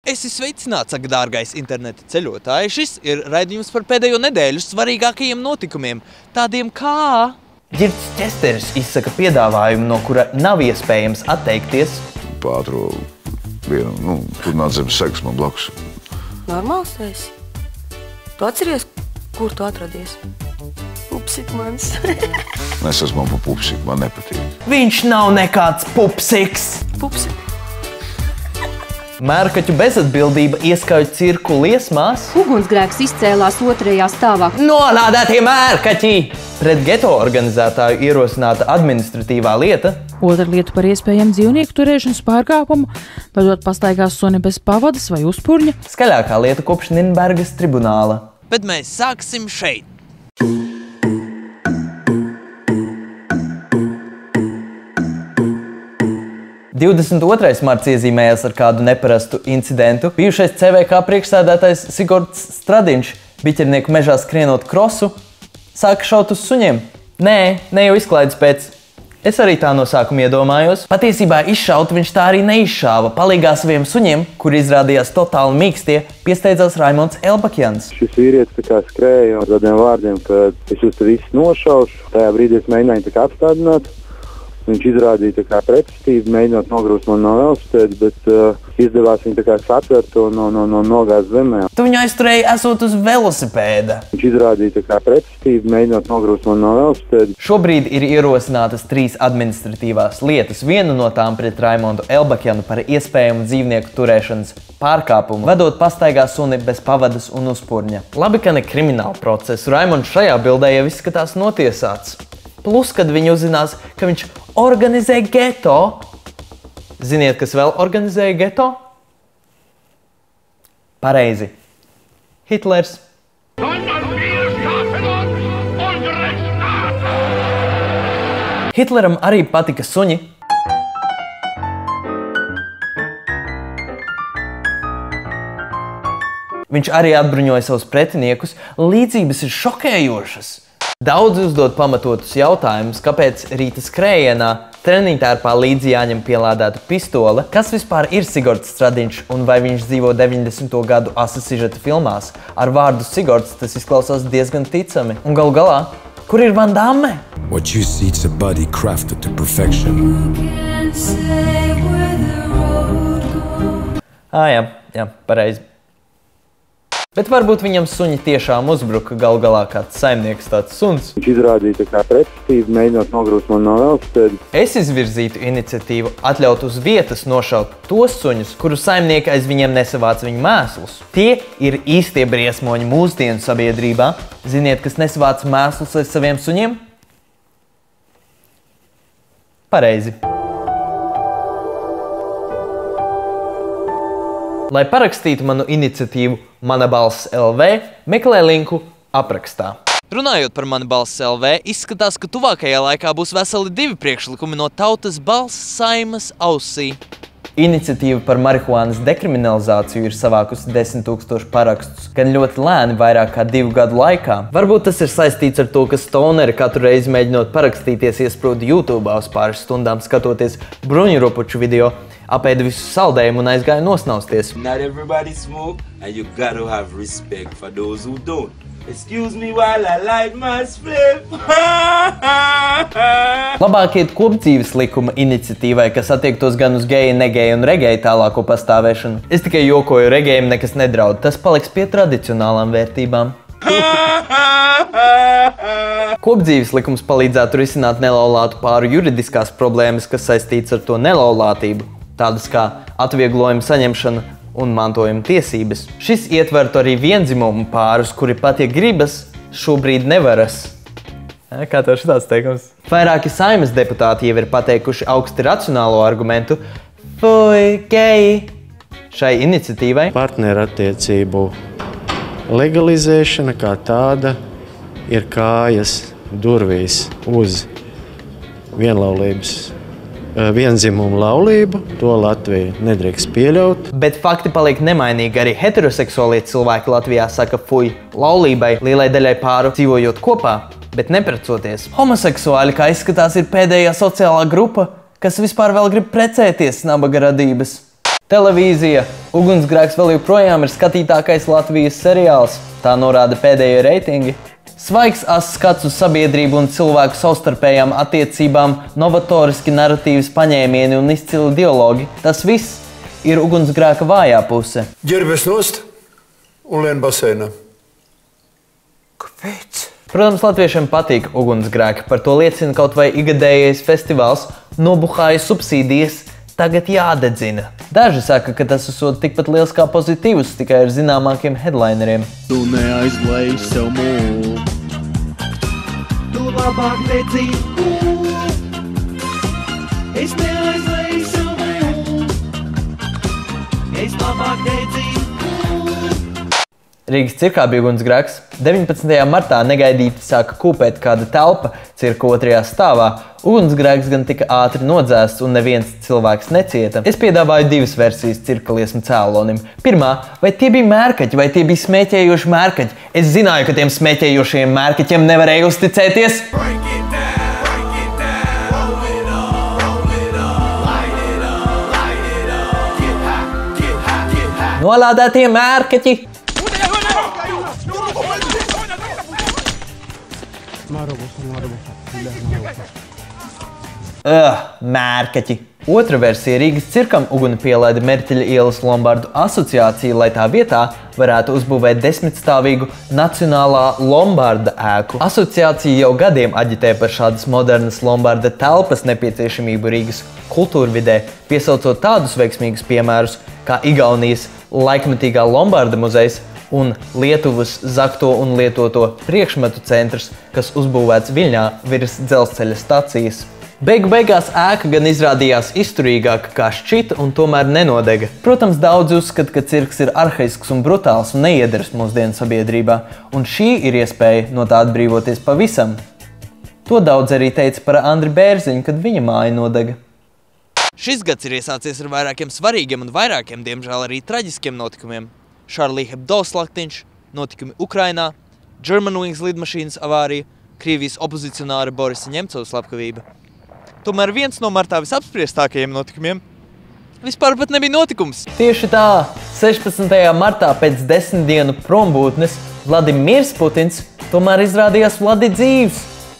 Esi sveicināts, saka dārgais interneta ceļotāji. Šis ir raidījums par pēdējo nedēļu svarīgākajiem notikumiem, tādiem kā... Ģirds Ķesteris izsaka piedāvājumu, no kura nav iespējams atteikties. Pātro vienu, tur nāc zem seks man blakus. Normāls esi? Tu atceries, kur tu atradies? Pupsik mans. Es esmu man pa pupsik, man nepatīk. Viņš nav nekāds pupsiks. Pupsik. Mērkaķu bezatbildība ieskauj cirku liesmās. Ugunsgrēks izcēlās 2. stāvā. Nolādētie mērkaķi! Pret geto organizētāju ierosināta administratīvā lieta. Otra lieta par iespējamu dzīvnieku turēšanas pārkāpumu, vedot pastaigās suni bez pavadas vai uzpurņa. Skaļākā lieta kopš Nirnbergas tribunāla. Bet mēs sāksim šeit. Marts iezīmējās ar kādu neparastu incidentu. Bijušais CVK priekšsēdētājs Sigords Stradiņš, biķernieku mežā skrienot krosu, sāka šaut uz suņiem. Ne jau izklaides pēc. Es arī tā no sākuma iedomājos. Patiesībā izšaut viņš tā arī neizšāva. Palīgā saviem suņiem, kuri izrādījās totāli mīkstie, piesteidzās Raimonds Elbakjans. Šis vīrietis tā kā skrēja ar tādiem vārdiem, ka es jūs te visus nošaušu. Tajā brīdī es mēģināju tā kā apstādināt. Viņš izrādīja tā kā pretestību, mēģinot nogrūst man no velosipēda, bet izdevās viņu tā kā satvert un nogāzt zemē. Tu viņu aizturēji esot uz velosipēda. Viņš izrādīja tā kā pretestību, mēģinot nogrūst man no velosipēda. Šobrīd ir ierosinātas 3 administratīvās lietas. Viena no tām pret Raimondu Elbakjanu par iespējamu dzīvnieku turēšanas pārkāpumu, vedot pastaigā suni bez pavadas un uzpurņa. Labi, ka ne krimināla procesu. Raimonds šajā bildē jau izskatās notiesāts. Plus, kad viņi uzzinās, ka viņš organizē geto. Ziniet, kas vēl organizēja geto? Pareizi. Hitlers. Hitleram arī patika suņi. Viņš arī atbruņoja savus pretiniekus. Līdzības ir šokējošas. Daudzi uzdod pamatotus jautājumus, kāpēc rīta skrējienā treniņtērpā līdzi jāņem pielādēta pistole, kas vispār ir Sigords Stradiņš un vai viņš dzīvo 90. gadu asa sižeta filmās. Ar vārdu Sigords tas izklausās diezgan ticami. Un galu galā, kur ir Van Damme? What you see is a body crafted to perfection. Jā, pareizi. Bet varbūt viņam suņi tiešām uzbruka, galu galā kāds saimnieks tāds suns. Viņš izrādīja tā kā pretestību, mēģinot nogrūst man no velosipēda. Es izvirzītu iniciatīvu atļaut uz vietas nošaut tos suņus, kuru saimnieki aiz viņiem nesavāc viņu mēslus. Tie ir īstie briesmoņi mūsdienu sabiedrībā. Ziniet, kas nesavāc mēslus aiz saviem suņiem? Pareizi. Lai parakstītu manu iniciatīvu Mana balss LV, meklē linku aprakstā. Runājot par Mana balss LV, izskatās, ka tuvākajā laikā būs veseli 2 priekšlikumi no Tautas balss Saimas ausī. Iniciatīva par marihuānas dekriminalizāciju ir savākusi 10 000 parakstus, gan ļoti lēni vairāk kā 2 gadu laikā. Varbūt tas ir saistīts ar to, ka stoneri katru reizi mēģinot parakstīties iesprūda YouTube uz pāris stundām skatoties bruņurupuču video, apēda visu saldējumu un aizgāja nosnausties. Not everybody smoke, and you gotta have respect for those who don't. Excuse me while I light my spliff. Labāk iet kopdzīves likuma iniciatīvai, kas attiektos gan uz geju, negeju un regeju tālāko pastāvēšanu. Es tikai jokoju, regejiem nekas nedraud, tas paliks pie tradicionālām vērtībām. Kopdzīves likums palīdzētu risināt nelaulātu pāru juridiskās problēmas, kas saistīts ar to nelaulātību, tādas kā atvieglojuma saņemšana un mantojuma tiesības. Šis ietvertu arī viendzimumu pārus, kuri pat, ja gribas, šobrīd nevaras. Kā tev šitāds teikums? Vairāki Saimas deputāti jau ir pateikuši augsti racionālo argumentu "Fuj, geji" šai iniciatīvai. Partnerattiecību legalizēšana kā tāda ir kājas durvīs uz viendzimumu laulību, to Latvija nedrīkst pieļaut. Bet fakti paliek nemainīgi. Arī heteroseksuālie cilvēki Latvijā saka fuj laulībai lielai daļai pāru dzīvojot kopā, bet neprecoties. Homoseksuāļi, kā izskatās, ir pēdējā sociālā grupa, kas vispār vēl grib precēties nabaga radības. Televīzija. Ugunsgrēks vēl joprojām ir skatītākais Latvijas seriāls. Tā norāda pēdējie reitingi. Svaigs ass skats uz sabiedrību un cilvēku savstarpējām attiecībām, novatoriski narratīvas paņēmieni un izcili dialogi. Tas viss ir ugunsgrēka vājā puse. Ģerbes nost un lien basēnā. Kāpēc? Protams, latviešiem patīk ugunsgrēki. Par to liecina kaut vai igadējais festivāls Nobuhāja subsīdijas tagad jādedzina. Daži saka, ka tas esot tikpat liels kā pozitīvs, tikai ar zināmākiem headlineriem. Tu neaizlēji sev mūlu. Tu labāk nedzīvo. Es neaizlēju sev mūlu. Es labāk nedzīvo. Rīgas cirkā bija ugunsgrēks. 19. martā negaidīti sāka kūpēt kāda telpa cirka 2. stāvā. Ugunsgrēks gan tika ātri nodzēsts un neviens cilvēks necieta. Es piedāvāju 2 versijas cirka liesmu cēlonim. Pirmā, vai tie bija mērkaķi, vai tie bija smēķējoši mērkaķi? Es zināju, ka tiem smēķējošiem mērkaķiem nevarēja uzticēties. Nolādētie mērkaķi! Mērkaķi. Otra versija Rīgas cirkam uguni pielaida Mertiļa ielas Lombardu asociācija, lai tā vietā varētu uzbūvēt 10-stāvīgu Nacionālā Lombarda ēku. Asociācija jau gadiem aģitē par šādas modernas Lombarda telpas nepieciešamību Rīgas kultūrvidē, piesaucot tādus veiksmīgus piemērus kā Igaunijas laikmetīgā Lombarda muzejs un Lietuvas zakto un lietoto priekšmetu centrs, kas uzbūvēts Viļņā virs dzelzceļa stacijas. Beigu beigās ēka gan izrādījās izturīgāka kā šķita un tomēr nenodega. Protams, daudzi uzskata, ka cirks ir arhaisks un brutāls un neiederas mūsdienu sabiedrībā, un šī ir iespēja no tā atbrīvoties pavisam. To daudz arī teica par Andri Bērziņu, kad viņa māja nodega. Šis gads ir iesācies ar vairākiem svarīgiem un vairākiem, diemžēl arī traģiskiem notikumiem. Charlie Hebdo slaktiņš, notikumi Ukrainā, Germanwings lidmašīnas avārija, Krievijas opozicionāra Borisa Ņemcova slepkavība. Tomēr viens no martā visapspriestākajiem notikumiem vispār pat nebija notikums. Tieši tā, 16. martā pēc 10 dienu prombūtnes Vladimirs Putins tomēr izrādījās Vladi dzīvs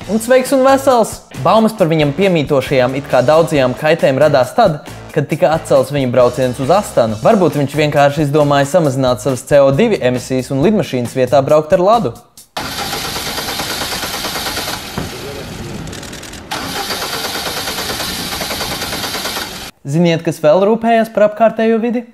un sveiks un vesels. Baumas par viņam piemītošajām it kā daudzajām kaitēm radās tad, kad tika atcelts viņa brauciens uz Astanu. Varbūt viņš vienkārši izdomāja samazināt savas CO2 emisijas un lidmašīnas vietā braukt ar ladu. Ziniet, kas vēl rūpējas par apkārtējo vidi?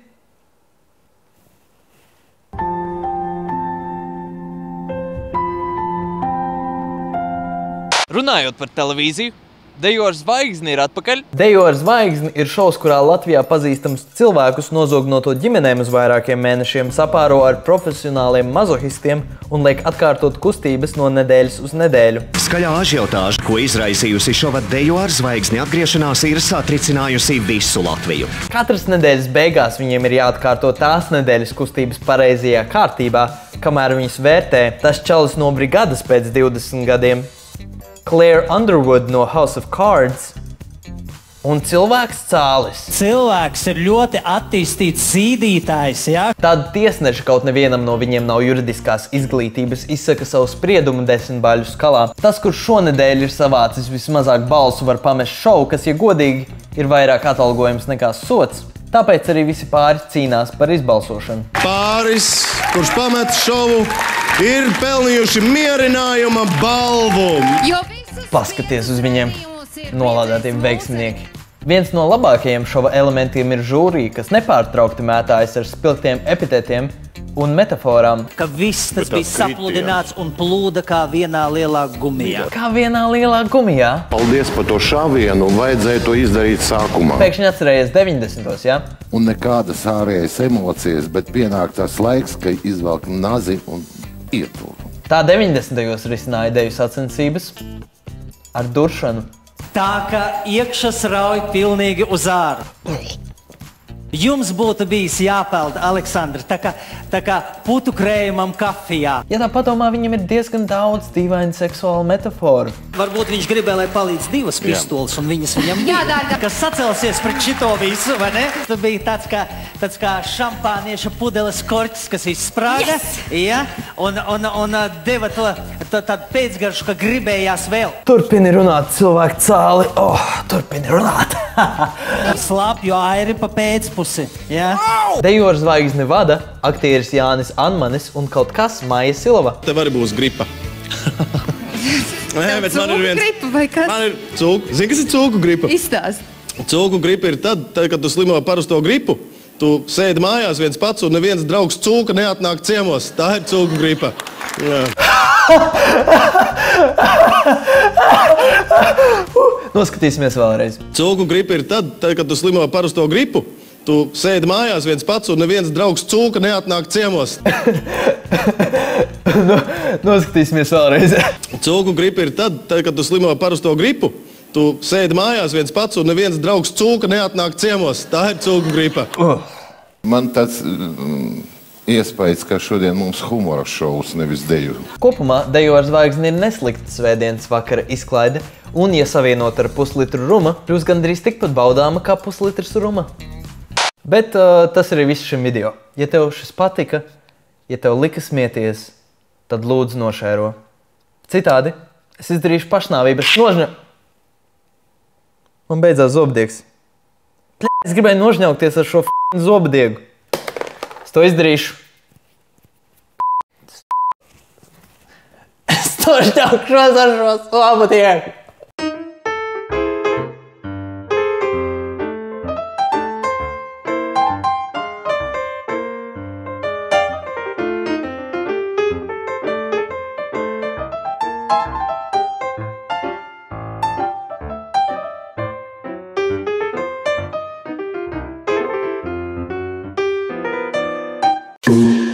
Runājot par televīziju, Dejo ar zvaigzni ir atpakaļ. Dejo ar zvaigzni ir šovs, kurā Latvijā pazīstams cilvēkus nozognoto ģimenēm uz vairākiem mēnešiem sapāro ar profesionāliem mazohistiem un liek atkārtot kustības no nedēļas uz nedēļu. Skaļā ažiotāža, ko izraisījusi šova Dejo ar zvaigzni atgriešanās, ir satricinājusi visu Latviju. Katras nedēļas beigās viņiem ir jāatkārto tās nedēļas kustības pareizajā kārtībā, kamēr viņas vērtē tas čalis no brigadas pēc 20 gadiem. Claire Underwood no House of Cards un cilvēks Cālis. Cilvēks ir ļoti attīstīts zīdītājs, jā? Tāda tiesneša kaut nevienam no viņiem nav juridiskās izglītības, izsaka savu spriedumu 10 baļu skalā. Tas, kurš šonedēļ ir savācis vismazāk balsu, var pamest šovu, kas, ja godīgi, ir vairāk atalgojums nekā sots. Tāpēc arī visi pāri cīnās par izbalsošanu. Pāris, kurš pamet šovu, ir pelnījuši mierinājuma balvu. Paskaties uz viņiem, nolādētie veiksminieki. Viens no labākajiem šova elementiem ir žūrija, kas nepārtraukti mētājas ar spilgtiem epitetiem un metaforām. Ka viss tas bija sapludināts un plūda kā vienā lielā gumijā. Kā vienā lielā gumijā? Paldies par to šāvienu, vajadzēja to izdarīt sākumā. Pēkšņi atcerējies 90. jā? Un nekādas ārējas emocijas, bet pienāk tas laiks, ka izvelk nazi un ietur. Tā 90. risināja deju sacensības ar duršanu. Tā, ka iekšas rauj pilnīgi uz āru. Jums būtu bijis jāpeld, Aleksandra, tā kā putu krējumam kafijā. Ja tā padomā, viņam ir diezgan daudz dīvainu seksuālu metaforu. Varbūt viņš gribēja, lai palīdz divas pistoles, un viņas viņam bija. Kas sacelsies pret šito visu, vai ne? Tas bija tāds kā šampānieša pudeles korķis, kas izsprāga, ja? Un deva to tādu pēcgaršu, ka gribējās vēl. Turpini runāt, cilvēku cāli. Turpini runāt. Slāpju airi pa pēcpusi, ja? Dejoru zvaigzni vada aktieris Jānis Anmanis un kaut kas Maija Silva. Tev arī būs gripa. Nē, bet man ir viens... Gripa vai kas? Man ir cūku. Zini, kas ir cūku gripa? Izstāst. Cūku gripa ir tad, kad tu slimo parasto gripu, tu sēdi mājās viens pats un neviens draugs cūka neatnāk ciemos. Tā ir cūku gripa. Jā. Noskatīsimies vēlreiz. Cūku gripa ir tad, kad tu slimo parasto gripu, tu sēdi mājās viens pats un neviens draugs cūka neatnāk ciemos. Noskatīsimies vēlreiz. Cūku gripa ir tad, kad tu slimo parasto gripu, tu sēdi mājās viens pats un neviens draugs cūka neatnāk ciemos. Tā ir cūku gripa. Man tāds iespējas, ka šodien mums humora šovs, nevis deju. Kopumā Dejoru zvaigzni ir neslikta svētdienas vakara izklaide, un, ja savienot ar puslitru ruma, kļūs gandrīz tikpat baudāma kā puslitrs ruma. Bet tas arī viss šim video. Ja tev šis patika, ja tev lika smieties, tad lūdzu nošēro. Citādi es izdarīšu pašnāvības nožņa... Man beidzās zobdiegs. Es gribēju nožņaukties ar šo zobdiegu. Es to izdarīšu. Es to šķaukšos ar šo zobdiegu. Ooh.